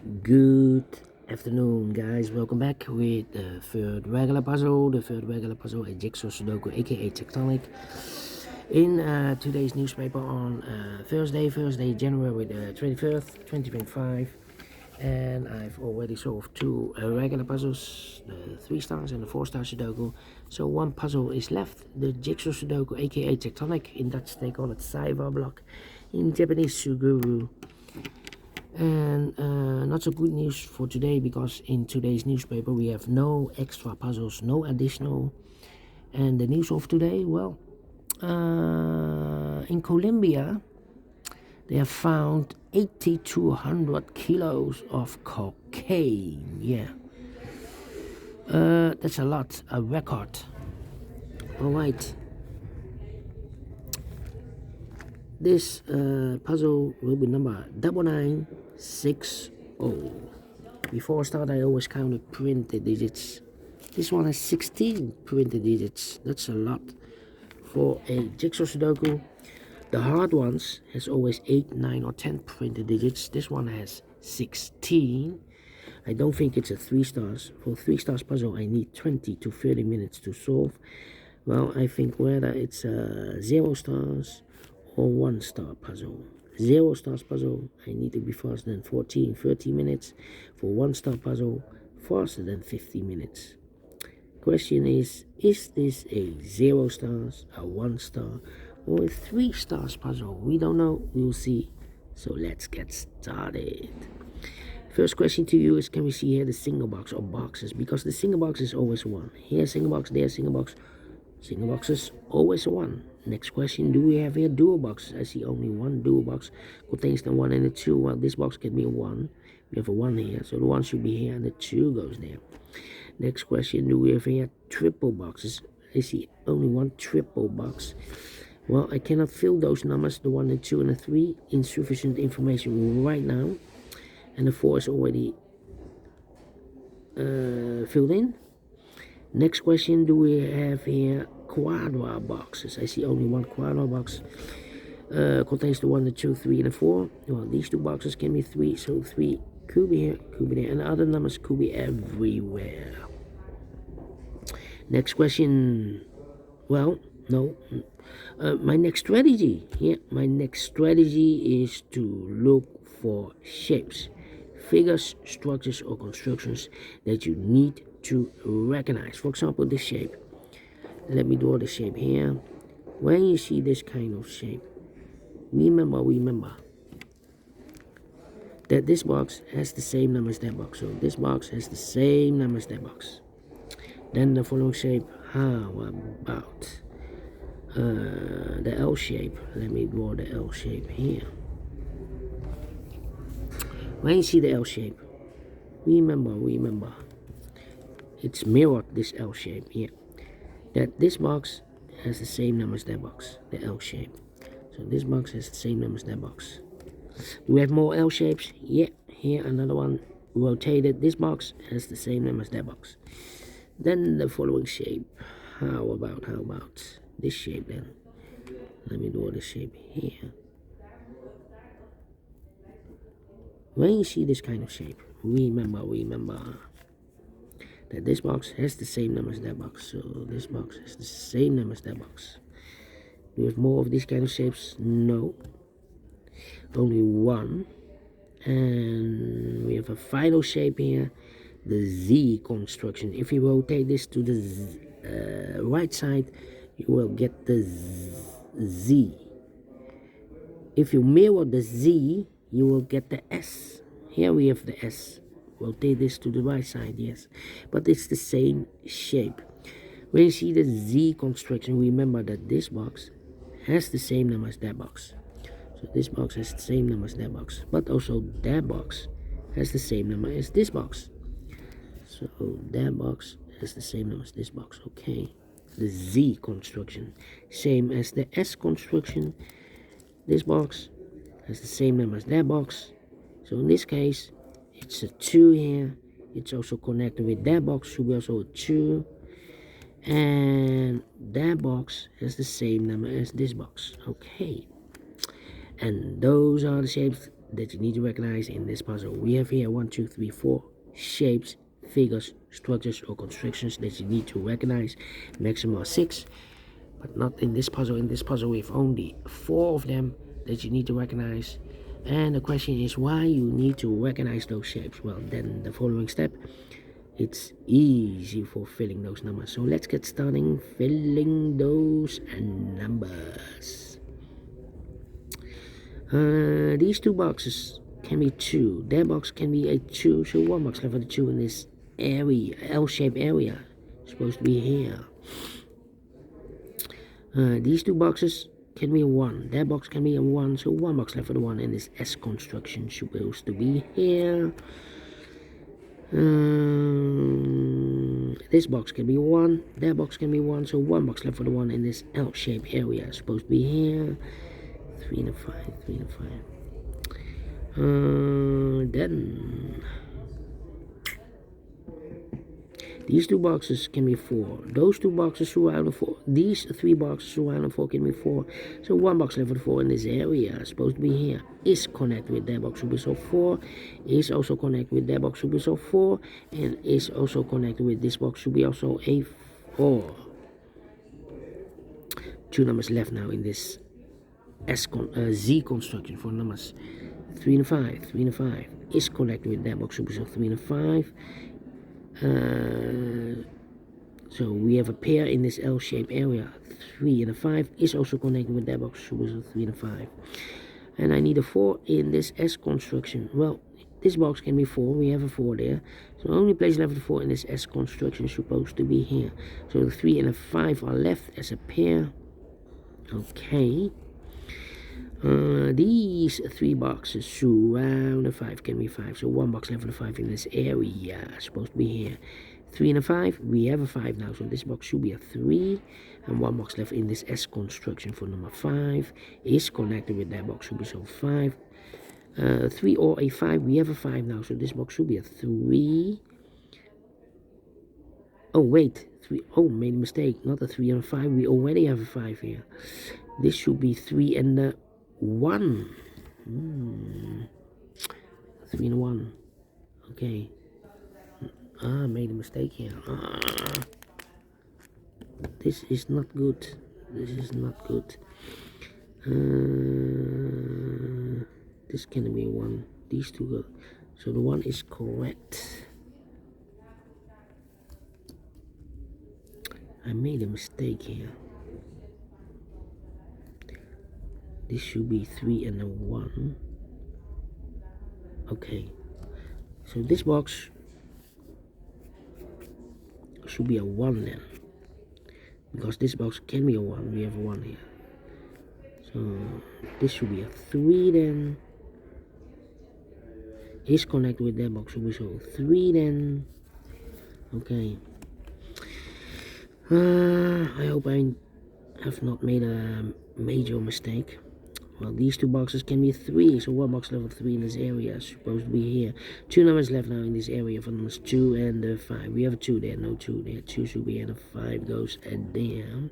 Good afternoon, guys. Welcome back with the third regular puzzle. The third regular puzzle, a Jigsaw Sudoku, aka Tectonic. In today's newspaper on Thursday, January the 21st, 2025. And I've already solved two regular puzzles, the 3 stars and the 4-star Sudoku. So one puzzle is left, the Jigsaw Sudoku, aka Tectonic. In Dutch, they call it Saiwa block. In Japanese, Suguru. And not so good news for today, because in today's newspaper we have no extra puzzles, no additional. And the news of today, well, in Colombia they have found 80 to 100 kilos of cocaine. Yeah, that's a lot, a record. All right. This puzzle will be number 9960. Before I start, I always counted printed digits. This one has 16 printed digits. That's a lot for a Jigsaw Sudoku. The hard ones has always 8, 9 or 10 printed digits. This one has 16. I don't think it's a 3 stars. For 3 stars puzzle, I need 20 to 30 minutes to solve. Well, I think whether it's 0 stars or 1-star puzzle. 0 stars puzzle, I need to be faster than 30 minutes. For 1-star puzzle, faster than 50 minutes. Question is this a 0 stars, a 1-star, or a 3 stars puzzle? We don't know, we'll see. So let's get started. First question to you is, can we see here the single box or boxes? Because the single box is always 1. Here single box, there single box. Single box is always 1. Next question, do we have here dual box? I see only one dual box. Contains the 1 and the 2. Well, this box can be a 1. We have a 1 here, so the 1 should be here and the 2 goes there. Next question, do we have here triple boxes? I see only one triple box. Well, I cannot fill those numbers, the 1 and 2 and the 3. Insufficient information right now. And the 4 is already filled in. Next question, do we have here quadra boxes? I see only one quadra box. Contains the 1, the 2, 3, and the 4. Well, these 2 boxes can be 3, so 3 could be here, could be there, and the other numbers could be everywhere. Next question, well, no. My next strategy, my next strategy is to look for shapes, figures, structures, or constructions that you need to recognize. For example, this shape. Let me draw the shape here. When you see this kind of shape, remember that this box has the same number as that box. So this box has the same number as that box. Then the following shape, how about the L shape? Let me draw the L shape here. When you see the L shape, remember, it's mirrored, this L shape here. That this box has the same number as that box, the L shape. So this box has the same number as that box. Do we have more L shapes? Yeah, here another one rotated. This box has the same number as that box. Then the following shape. How about this shape then? Let me draw the shape here. When you see this kind of shape, remember that this box has the same number as that box. So this box has the same number as that box. Do we have more of these kind of shapes? No. Only one. And we have a final shape here, the Z construction. If you rotate this to the right side, you will get the Z. If you mirror the Z, you will get the S. Here we have the S. Rotate this to the right side, yes. But it's the same shape. When you see the Z construction, remember that this box has the same number as that box. So this box has the same number as that box. But also that box has the same number as this box. So that box has the same number as this box, okay. The Z construction, same as the S construction. This box has the same number as that box. So in this case, it's a 2 here. It's also connected with that box, should be also a 2. And that box has the same number as this box. Okay. And those are the shapes that you need to recognize in this puzzle. We have here 1, 2, 3, 4 shapes, figures, structures, or constructions that you need to recognize. Maximum of 6, but not in this puzzle. In this puzzle, we have only 4 of them that you need to recognize. And the question is why you need to recognize those shapes. Well, then the following step, it's easy for filling those numbers. So let's get starting filling those numbers. These 2 boxes can be 2. That box can be a 2. So 1 box left for the 2 in this area, L-shaped area. It's supposed to be here. These 2 boxes can be a 1. That box can be a 1. So 1 box left for the 1 in this S construction. Supposed to be here. This box can be 1. That box can be 1. So 1 box left for the 1 in this L-shaped area. Supposed to be here. 3 and a 5, 3 and a 5. Then these 2 boxes can be 4. Those 2 boxes surround the 4. These 3 boxes surround the 4 can be 4. So 1 box left for the 4 in this area, supposed to be here, is connected with that box should be so 4, is also connected with that box should be so 4, and is also connected with this box should be also a 4. 2 numbers left now in this Z construction for numbers 3 and 5. 3 and 5 is connected with that box should be so 3 and 5. So we have a pair in this L-shaped area. 3 and a 5 is also connected with that box should be so 3 and 5. And I need a 4 in this S construction. Well, this box can be 4. We have a 4 there. So the only place left for the 4 in this S construction is supposed to be here. So the 3 and a 5 are left as a pair. Okay. These 3 boxes surround the 5 can be 5. So 1 box left for the 5 in this area. Supposed to be here. 3 and a 5. We have a 5 now. So this box should be a 3. And 1 box left in this S construction for number 5 is connected with that box should be so 5. 3 or a 5. We have a 5 now. So this box should be a 3. Oh, wait. 3. Oh, made a mistake. Not a 3 and a 5. We already have a 5 here. This should be 3 and a 1. 3 and 1. Okay. Made a mistake here. This is not good. This is not good. This can be 1. These 2 go. So the 1 is correct. I made a mistake here. This should be 3 and a 1. Okay. So this box should be a 1 then. Because this box can be a 1. We have a 1 here. So this should be a 3 then. Is connected with that box should be so 3 then. Okay. I hope I have not made a major mistake. Well, these 2 boxes can be 3, so 1 box level 3 in this area is supposed to be here. 2 numbers left now in this area for numbers 2 and 5. We have a 2 there, no 2 there. 2 should be here, and a 5 goes there.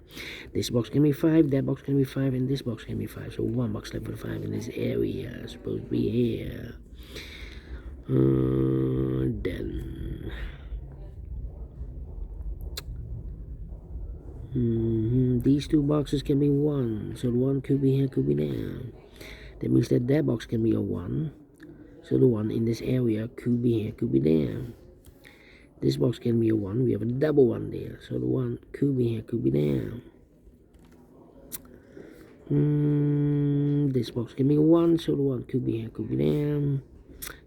This box can be 5, that box can be 5, and this box can be 5. So 1 box left for the 5 in this area is supposed to be here. Then these 2 boxes can be 1, so the 1 could be here, could be there. That means that that box can be a 1, so the 1 in this area could be here, could be there. This box can be a 1, we have a double 1 there, so the 1 could be here, could be there. This box can be a 1, so the 1 could be here, could be there.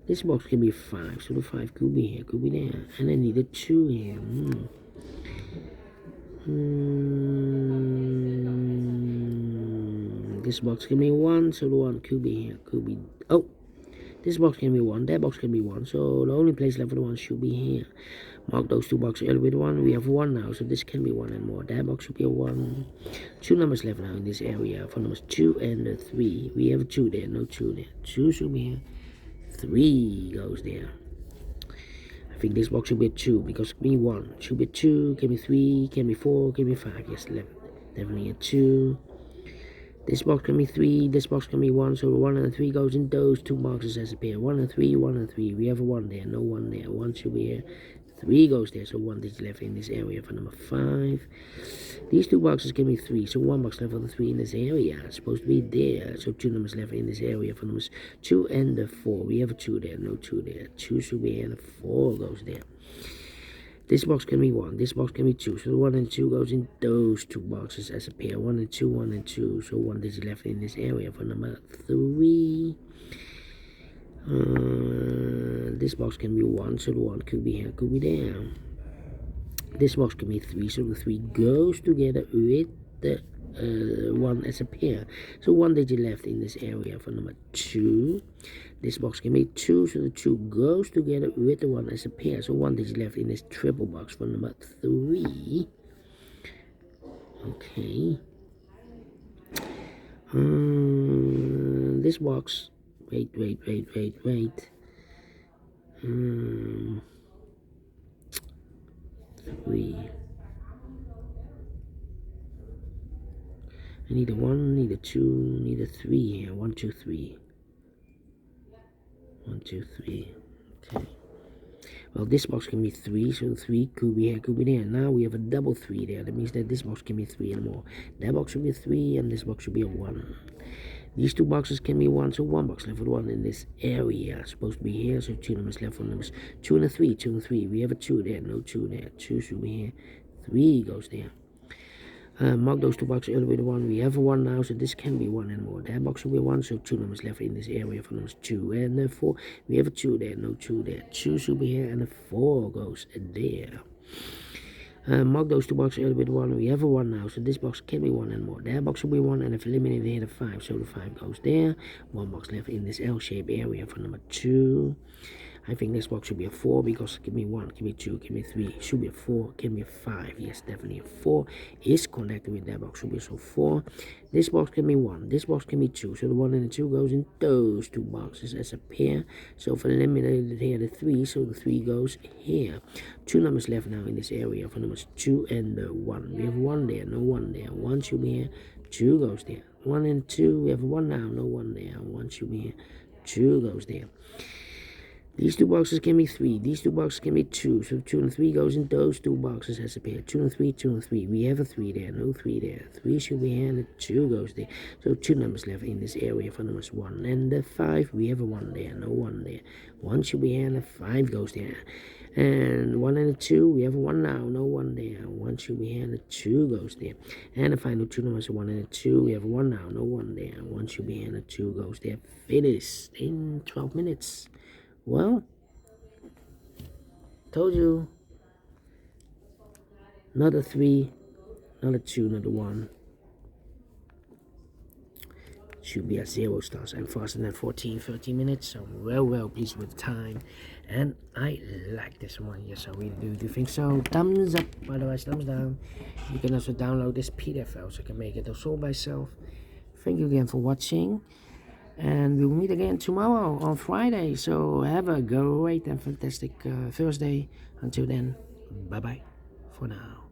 This box can be 5, so the 5 could be here, could be there. And I need a 2 here. This box can be 1, so the 1 could be here, could be... Oh! This box can be 1, that box can be 1, so the only place left for the 1 should be here. Mark those 2 boxes earlier with 1, we have 1 now, so this can be 1 and more. That box should be a 1. 2 numbers left now in this area for numbers 2 and 3. We have a 2 there, no 2 there. 2 should be here. 3 goes there. I think this box should be a 2 because it can be 1. Should be 2, can be 3, can be 4, can be 5. Yes, definitely a 2. This box can be 3, this box can be 1, so the 1 and the 3 goes in those 2 boxes as a pair. 1 and 3, 1 and 3. We have a 1 there, no 1 there. 1 should be here. 3 goes there, so 1 digit left in this area for number 5. These 2 boxes can be 3, so 1 box left for the 3 in this area. It's supposed to be there, so 2 numbers left in this area for numbers 2 and the 4. We have a 2 there, no 2 there. 2 should be here, and the 4 goes there. This box can be 1, this box can be 2, so the 1 and 2 goes in those 2 boxes as a pair. 1 and 2, 1 and 2, so 1 digit left in this area for number 3. This box can be 1, so the 1 could be here, could be there. This box can be 3, so the 3 goes together with the 1 as a pair. So 1 digit left in this area for number 2. This box can be 2, so the 2 goes together with the 1 as a pair. So 1 digit left in this triple box for number 3. Okay. This box, wait. 3. I need a 1, need a 2, need a 3 here. 1, 2, 3. 1, 2, 3. Okay. Well, this box can be 3, so 3 could be here, could be there. Now we have a double 3 there. That means that this box can be 3 and more. That box should be a 3, and this box should be a 1. These 2 boxes can be 1, so 1 box left for the 1 in this area. It's supposed to be here, so 2 numbers left for numbers 2 and a 3, 2 and 3. We have a 2 there, no 2 there. 2 should be here. 3 goes there. Mark those 2 boxes earlier with 1. We have a 1 now, so this can be 1 and more. That box will be 1, so 2 numbers left in this area for numbers 2 and 4. We have a 2 there, no 2 there. 2 should be here, and a 4 goes there. Mark those 2 boxes earlier with 1. We have a 1 now, so this box can be 1 and more. That box will be 1, and if eliminated here, the 5, so the 5 goes there. 1 box left in this L-shaped area for number 2. I think this box should be a 4 because give me 1, give me 2, give me 3. Should be a 4, give me a 5. Yes, definitely a 4 is connected with that box. Should be so 4. This box can be 1, this box can be 2. So the 1 and the 2 goes in those 2 boxes as a pair. So for eliminated here, the 3, so the 3 goes here. 2 numbers left now in this area for numbers 2 and 1. We have 1 there, no 1 there. 1 should be here, 2 goes there. 1 and 2, we have 1 now, no 1 there. 1 should be here, 2 goes there. These 2 boxes can be 3. These 2 boxes can be 2. So 2 and 3 goes in those 2 boxes as a pair. 2 and 3, 2 and 3. We have a 3 there, no 3 there. 3 should be here, and the 2 goes there. So 2 numbers left in this area for numbers 1 and the 5. We have a 1 there, no 1 there. 1 should be here, and the 5 goes there. And 1 and a 2, we have a 1 now, no 1 there. 1 should be here, and the 2 goes there. And the final 2 numbers are 1 and a 2. We have a 1 now, no 1 there. 1 should be here, and the 2 goes there. Finished in 12 minutes. Well, told you. Not a 3, not a 2, not a 1. Should be at 0 stars. I'm faster than 13 minutes, so I'm well pleased with the time. And I like this one. Yes, I really do. Do you think so? Thumbs up, otherwise thumbs down. You can also download this PDF file so you can make it also by yourself. Thank you again for watching. And we'll meet again tomorrow on Friday. So have a great and fantastic Thursday. Until then, bye-bye for now.